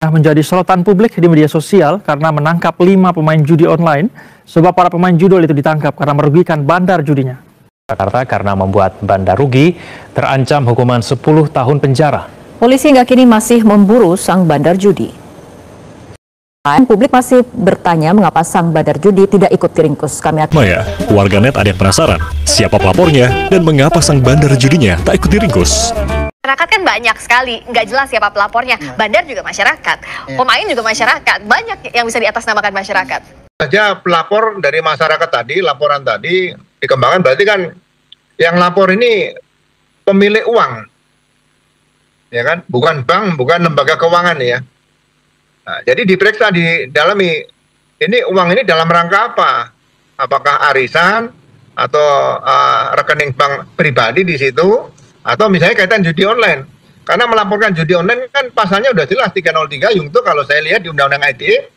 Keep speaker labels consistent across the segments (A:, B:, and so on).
A: Menjadi sorotan publik di media sosial karena menangkap 5 pemain judi online, sebab para pemain judul itu ditangkap karena merugikan bandar judinya.
B: Jakarta karena membuat bandar rugi, terancam hukuman 10 tahun penjara.
C: Polisi hingga kini masih memburu sang bandar judi. Publik masih bertanya mengapa sang bandar judi tidak ikut diringkus.
D: Maya, warganet ada yang penasaran siapa pelapornya dan mengapa sang bandar judinya tak ikut diringkus.
E: Masyarakat kan banyak sekali, nggak jelas siapa pelapornya. Bandar juga masyarakat, pemain juga masyarakat, banyak yang bisa diatasnamakan masyarakat.
F: Saja pelapor dari masyarakat tadi, laporan tadi dikembangkan, berarti kan yang lapor ini pemilik uang, ya kan, bukan bank, bukan lembaga keuangan ya. Nah, jadi diperiksa, didalami, ini uang ini dalam rangka apa? Apakah arisan atau rekening bank pribadi di situ? Atau misalnya kaitan judi online, karena melaporkan judi online kan pasalnya udah jelas 303 Yungto, kalau saya lihat di Undang-Undang ITE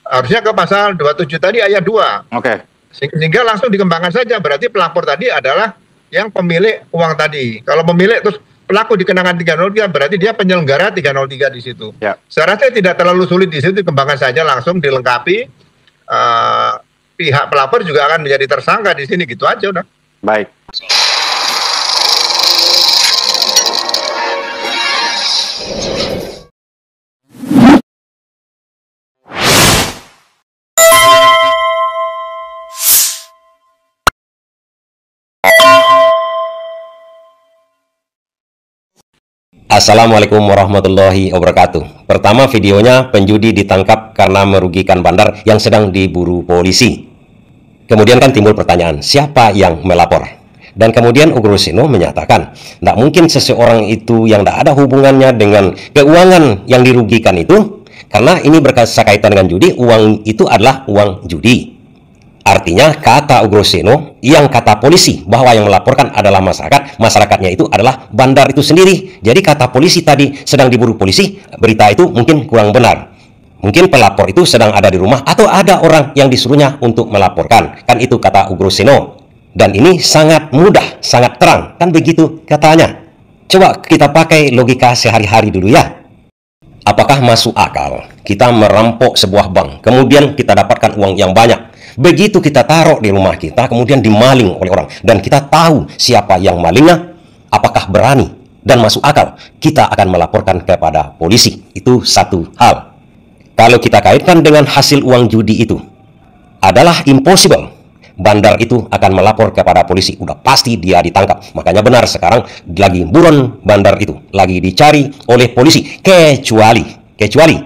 F: harusnya ke pasal 27 tadi ayat 2. Oke. Sehingga langsung dikembangkan saja, berarti pelapor tadi adalah yang pemilik uang tadi. Kalau pemilik terus pelaku dikenakan 303 berarti dia penyelenggara 303 di situ. Ya. Saya rasa tidak terlalu sulit di situ, dikembangkan saja langsung dilengkapi. Pihak pelapor juga akan menjadi tersangka di sini, gitu aja udah. Baik.
G: Assalamualaikum warahmatullahi wabarakatuh. Pertama, videonya penjudi ditangkap karena merugikan bandar yang sedang diburu polisi. Kemudian kan timbul pertanyaan, siapa yang melapor? Dan kemudian Ugroseno menyatakan, tidak mungkin seseorang itu yang tidak ada hubungannya dengan keuangan yang dirugikan itu, karena ini berkaitan dengan judi, uang itu adalah uang judi. Artinya kata Ugroseno, yang kata polisi bahwa yang melaporkan adalah masyarakat, masyarakatnya itu adalah bandar itu sendiri. Jadi kata polisi tadi sedang diburu polisi, berita itu mungkin kurang benar. Mungkin pelapor itu sedang ada di rumah atau ada orang yang disuruhnya untuk melaporkan. Kan itu kata Ugroseno. Dan ini sangat mudah, sangat terang. Kan begitu katanya. Coba kita pakai logika sehari-hari dulu ya. Apakah masuk akal kita merampok sebuah bank, kemudian kita dapatkan uang yang banyak? Begitu kita taruh di rumah kita, kemudian dimaling oleh orang, dan kita tahu siapa yang malingnya, apakah berani dan masuk akal kita akan melaporkan kepada polisi? Itu satu hal. Kalau kita kaitkan dengan hasil uang judi itu, adalah impossible bandar itu akan melapor kepada polisi. Udah pasti dia ditangkap. Makanya benar sekarang lagi buron bandar itu, lagi dicari oleh polisi. Kecuali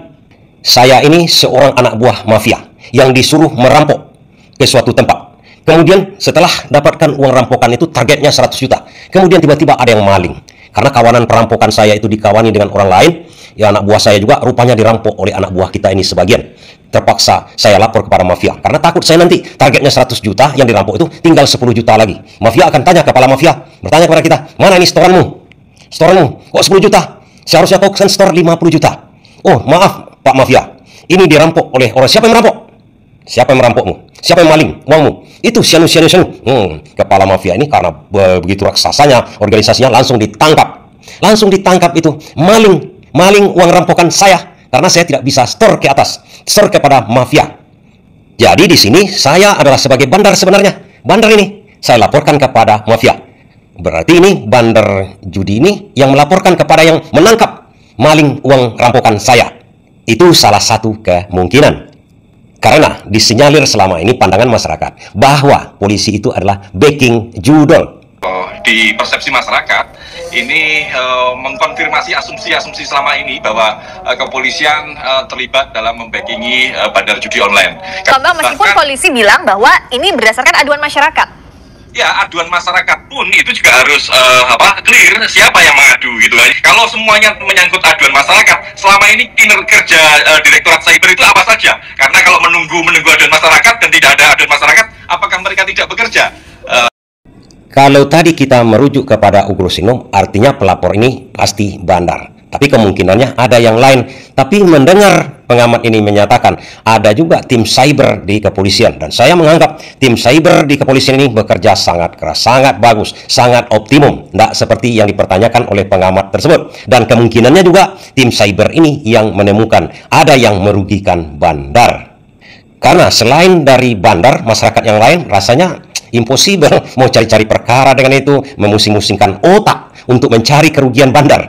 G: saya ini seorang anak buah mafia yang disuruh merampok ke suatu tempat. Kemudian setelah dapatkan uang rampokan itu targetnya 100 juta. Kemudian tiba-tiba ada yang maling. Karena kawanan perampokan saya itu dikawani dengan orang lain, ya anak buah saya juga rupanya dirampok oleh anak buah kita ini sebagian. Terpaksa saya lapor kepada mafia. Karena takut saya nanti targetnya 100 juta yang dirampok itu tinggal 10 juta lagi. Mafia akan tanya, kepala mafia bertanya kepada kita, mana ini setoranmu? Setoranmu? Kok 10 juta? Seharusnya kau kesan setor 50 juta. Oh maaf Pak Mafia, ini dirampok oleh orang. Siapa yang merampok? Siapa yang merampokmu? Siapa yang maling uangmu? Itu sianu. Kepala mafia ini karena begitu raksasanya organisasinya langsung ditangkap. Langsung ditangkap itu maling uang rampokan saya, karena saya tidak bisa store ke atas, store kepada mafia. Jadi di sini saya adalah sebagai bandar sebenarnya. Bandar ini saya laporkan kepada mafia. Berarti ini bandar judi ini yang melaporkan kepada yang menangkap maling uang rampokan saya. Itu salah satu kemungkinan. Karena disinyalir selama ini pandangan masyarakat bahwa polisi itu adalah backing judol.
H: Di persepsi masyarakat ini mengkonfirmasi asumsi-asumsi selama ini bahwa kepolisian terlibat dalam membackingi bandar judi online.
E: Meskipun polisi bilang bahwa ini berdasarkan aduan masyarakat.
H: Ya, aduan masyarakat pun itu juga harus clear siapa yang mengadu gitu kan. Kalau semuanya menyangkut aduan masyarakat, selama ini kinerja Direktorat Cyber itu apa saja? Karena kalau menunggu aduan masyarakat dan tidak ada aduan masyarakat, apakah mereka tidak bekerja?
G: Kalau tadi kita merujuk kepada Ugroseno, artinya pelapor ini pasti bandar. Tapi kemungkinannya ada yang lain. Tapi mendengar pengamat ini menyatakan ada juga tim cyber di kepolisian, dan saya menganggap tim cyber di kepolisian ini bekerja sangat keras, sangat bagus, sangat optimum, tidak seperti yang dipertanyakan oleh pengamat tersebut. Dan kemungkinannya juga tim cyber ini yang menemukan ada yang merugikan bandar. Karena selain dari bandar, masyarakat yang lain rasanya impossible mau cari-cari perkara dengan itu, memusing-musingkan otak untuk mencari kerugian bandar.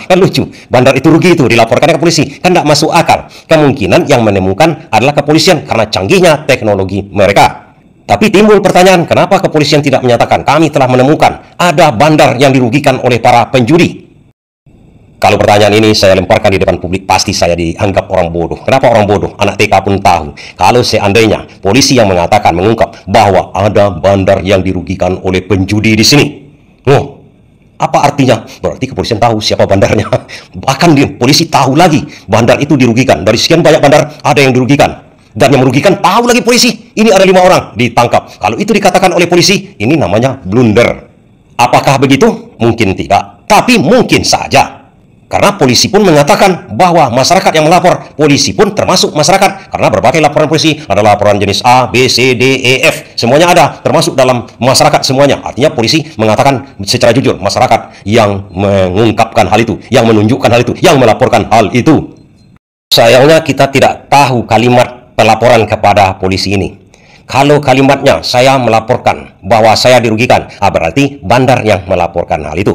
G: Kan lucu, bandar itu rugi, itu dilaporkan ke polisi, kan tidak masuk akal. Kemungkinan yang menemukan adalah kepolisian karena canggihnya teknologi mereka. Tapi timbul pertanyaan, kenapa kepolisian tidak menyatakan kami telah menemukan ada bandar yang dirugikan oleh para penjudi? Kalau pertanyaan ini saya lemparkan di depan publik, pasti saya dianggap orang bodoh. Kenapa orang bodoh? Anak TK pun tahu. Kalau seandainya polisi yang mengatakan, mengungkap bahwa ada bandar yang dirugikan oleh penjudi di sini. Oh, apa artinya? Berarti kepolisian tahu siapa bandarnya. Bahkan polisi tahu lagi bandar itu dirugikan. Dari sekian banyak bandar, ada yang dirugikan. Dan yang merugikan tahu lagi polisi. Ini ada 5 orang ditangkap. Kalau itu dikatakan oleh polisi, ini namanya blunder. Apakah begitu? Mungkin tidak. Tapi mungkin saja. Karena polisi pun mengatakan bahwa masyarakat yang melapor, polisi pun termasuk masyarakat. Karena berbagai laporan polisi, ada laporan jenis A, B, C, D, E, F. Semuanya ada, termasuk dalam masyarakat semuanya. Artinya polisi mengatakan secara jujur, masyarakat yang mengungkapkan hal itu, yang menunjukkan hal itu, yang melaporkan hal itu. Sayangnya kita tidak tahu kalimat pelaporan kepada polisi ini. Kalau kalimatnya, saya melaporkan bahwa saya dirugikan, berarti bandar yang melaporkan hal itu.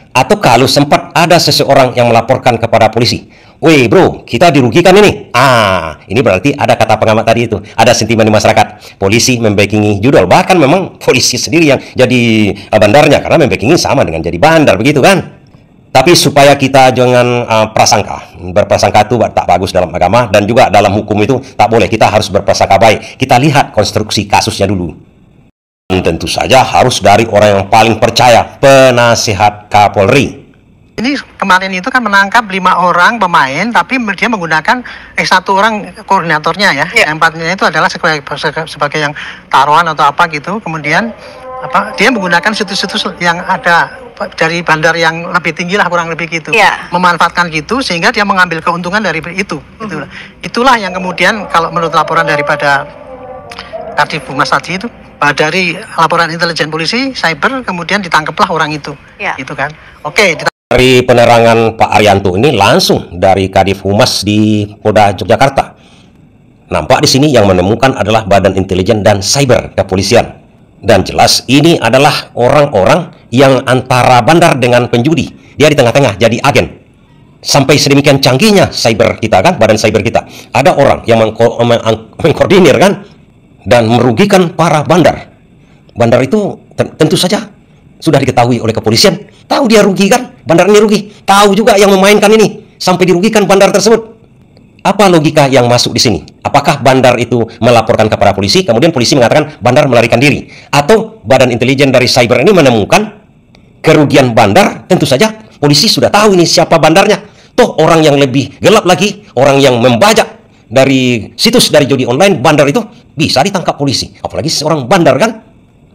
G: Atau kalau sempat ada seseorang yang melaporkan kepada polisi, "Weh bro, kita dirugikan ini." Ini berarti ada kata pengamat tadi itu, ada sentimen di masyarakat. Polisi membackingi judul, bahkan memang polisi sendiri yang jadi bandarnya, karena membackingi sama dengan jadi bandar, begitu kan? Tapi supaya kita jangan berprasangka itu tak bagus dalam agama, dan juga dalam hukum itu tak boleh. Kita harus berprasangka baik. Kita lihat konstruksi kasusnya dulu. Dan tentu saja harus dari orang yang paling percaya, penasihat Kapolri.
I: Ini kemarin itu kan menangkap 5 orang pemain, tapi dia menggunakan 1 orang koordinatornya ya. Yang 4-nya itu adalah sebagai yang taruhan atau apa gitu. Kemudian dia menggunakan situs-situs yang ada dari bandar yang lebih tinggi lah, kurang lebih gitu. Memanfaatkan gitu sehingga dia mengambil keuntungan dari itu. Itulah yang kemudian kalau menurut laporan daripada Kadif Humas tadi itu, dari laporan intelijen polisi, cyber, kemudian ditangkaplah orang itu. Gitu kan. Oke.
G: Dari penerangan Pak Arianto ini langsung dari Kadif Humas di Polda Yogyakarta. Nampak di sini yang menemukan adalah Badan Intelijen dan Cyber Kepolisian. Dan jelas ini adalah orang-orang yang antara bandar dengan penjudi. Dia di tengah-tengah jadi agen. Sampai sedemikian canggihnya cyber kita kan, badan cyber kita. Ada orang yang mengkoordinir kan, dan merugikan para bandar. Bandar itu tentu saja sudah diketahui oleh kepolisian. Tahu dia rugi kan? Bandar ini rugi. Tahu juga yang memainkan ini sampai dirugikan bandar tersebut. Apa logika yang masuk di sini? Apakah bandar itu melaporkan kepada polisi, kemudian polisi mengatakan bandar melarikan diri? Atau badan intelijen dari cyber ini menemukan kerugian bandar? Tentu saja polisi sudah tahu ini siapa bandarnya. Toh orang yang lebih gelap lagi, orang yang membajak dari situs dari judi online, bandar itu bisa ditangkap polisi. Apalagi seorang bandar kan?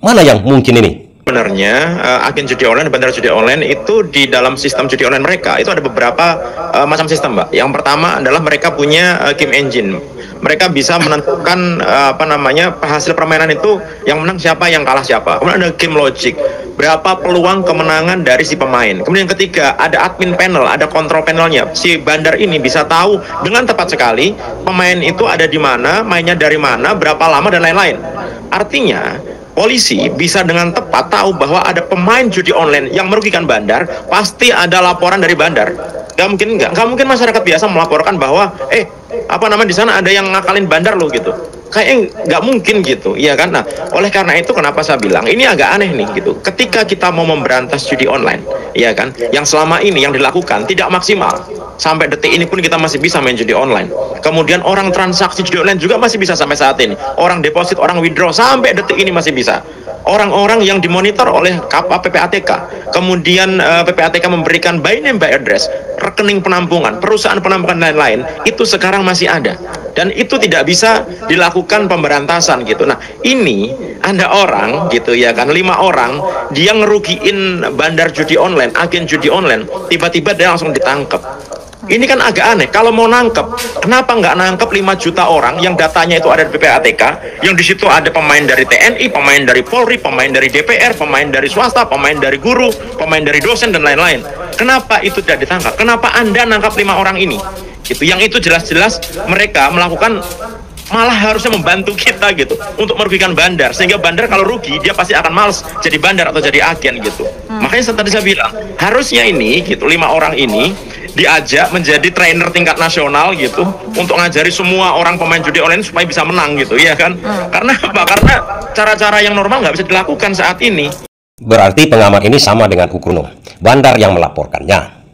G: Mana yang mungkin ini?
J: Sebenarnya agen judi online, bandar judi online itu di dalam sistem judi online mereka itu ada beberapa macam sistem, Mbak. Yang pertama adalah mereka punya game engine. Mereka bisa menentukan hasil permainan itu yang menang siapa, yang kalah siapa. Kemudian ada game logic, berapa peluang kemenangan dari si pemain. Kemudian yang ketiga ada admin panel, ada kontrol panelnya. Si bandar ini bisa tahu dengan tepat sekali pemain itu ada di mana, mainnya dari mana, berapa lama dan lain-lain. Artinya polisi bisa dengan tepat tahu bahwa ada pemain judi online yang merugikan bandar, pasti ada laporan dari bandar. Gak mungkin masyarakat biasa melaporkan bahwa di sana ada yang ngakalin bandar loh gitu. Kayaknya nggak mungkin gitu, iya kan? Nah, oleh karena itu kenapa saya bilang ini agak aneh nih gitu. Ketika kita mau memberantas judi online, iya kan? Yang selama ini yang dilakukan tidak maksimal. Sampai detik ini pun kita masih bisa main judi online. Kemudian orang transaksi judi online juga masih bisa sampai saat ini. Orang deposit, orang withdraw sampai detik ini masih bisa. Orang-orang yang dimonitor oleh PPATK, kemudian PPATK memberikan by name by address, rekening penampungan, perusahaan penampungan lain-lain, itu sekarang masih ada. Dan itu tidak bisa dilakukan pemberantasan gitu. Nah, ini ada orang gitu ya kan, 5 orang dia ngerugiin bandar judi online, agen judi online, tiba-tiba dia langsung ditangkap. Ini kan agak aneh. Kalau mau nangkep, kenapa nggak nangkep 5 juta orang yang datanya itu ada di PPATK, yang di situ ada pemain dari TNI, pemain dari Polri, pemain dari DPR, pemain dari swasta, pemain dari guru, pemain dari dosen dan lain-lain. Kenapa itu tidak ditangkap? Kenapa Anda nangkap 5 orang ini? Gitu. Yang itu jelas-jelas mereka melakukan, malah harusnya membantu kita gitu untuk merugikan bandar, sehingga bandar kalau rugi dia pasti akan males jadi bandar atau jadi agen gitu. Makanya tadi saya bilang harusnya ini gitu 5 orang ini diajak menjadi trainer tingkat nasional gitu untuk ngajari semua orang pemain judi online supaya bisa menang gitu ya kan. Karena apa? Karena cara-cara yang normal nggak bisa dilakukan saat ini.
G: Berarti pengamat ini sama dengan Ukruno, bandar yang melaporkannya.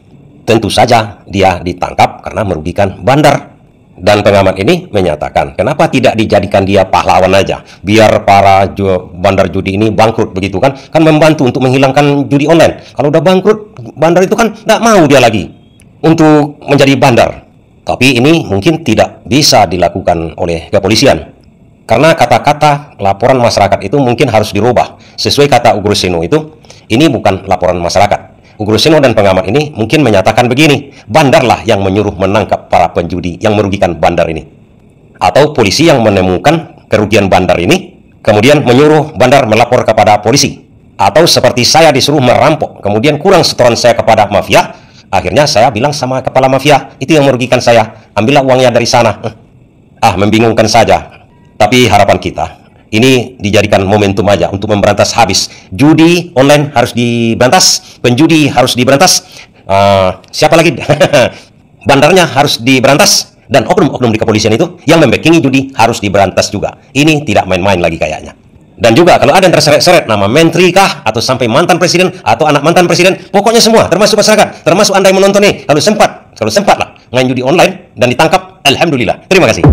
G: Tentu saja dia ditangkap karena merugikan bandar. Dan pengamat ini menyatakan, kenapa tidak dijadikan dia pahlawan aja, biar para bandar judi ini bangkrut begitu kan? Kan membantu untuk menghilangkan judi online. Kalau udah bangkrut, bandar itu kan tidak mau dia lagi untuk menjadi bandar. Tapi ini mungkin tidak bisa dilakukan oleh kepolisian. Karena kata-kata laporan masyarakat itu mungkin harus dirubah. Sesuai kata Ugroseno itu, ini bukan laporan masyarakat. Ugroseno dan pengamat ini mungkin menyatakan begini, bandarlah yang menyuruh menangkap para penjudi yang merugikan bandar ini. Atau polisi yang menemukan kerugian bandar ini, kemudian menyuruh bandar melapor kepada polisi. Atau seperti saya disuruh merampok, kemudian kurang setoran saya kepada mafia, akhirnya saya bilang sama kepala mafia, itu yang merugikan saya, ambillah uangnya dari sana. Membingungkan saja. Tapi harapan kita, ini dijadikan momentum aja untuk memberantas habis. Judi online harus diberantas, penjudi harus diberantas, siapa lagi? Bandarnya harus diberantas, dan oknum-oknum di kepolisian itu yang membackingi judi harus diberantas juga. Ini tidak main-main lagi kayaknya. Dan juga kalau ada yang terseret-seret nama menteri kah, atau sampai mantan presiden, atau anak mantan presiden, pokoknya semua, termasuk masyarakat, termasuk Anda yang menonton nih, kalau sempat lah main judi online dan ditangkap, alhamdulillah. Terima kasih.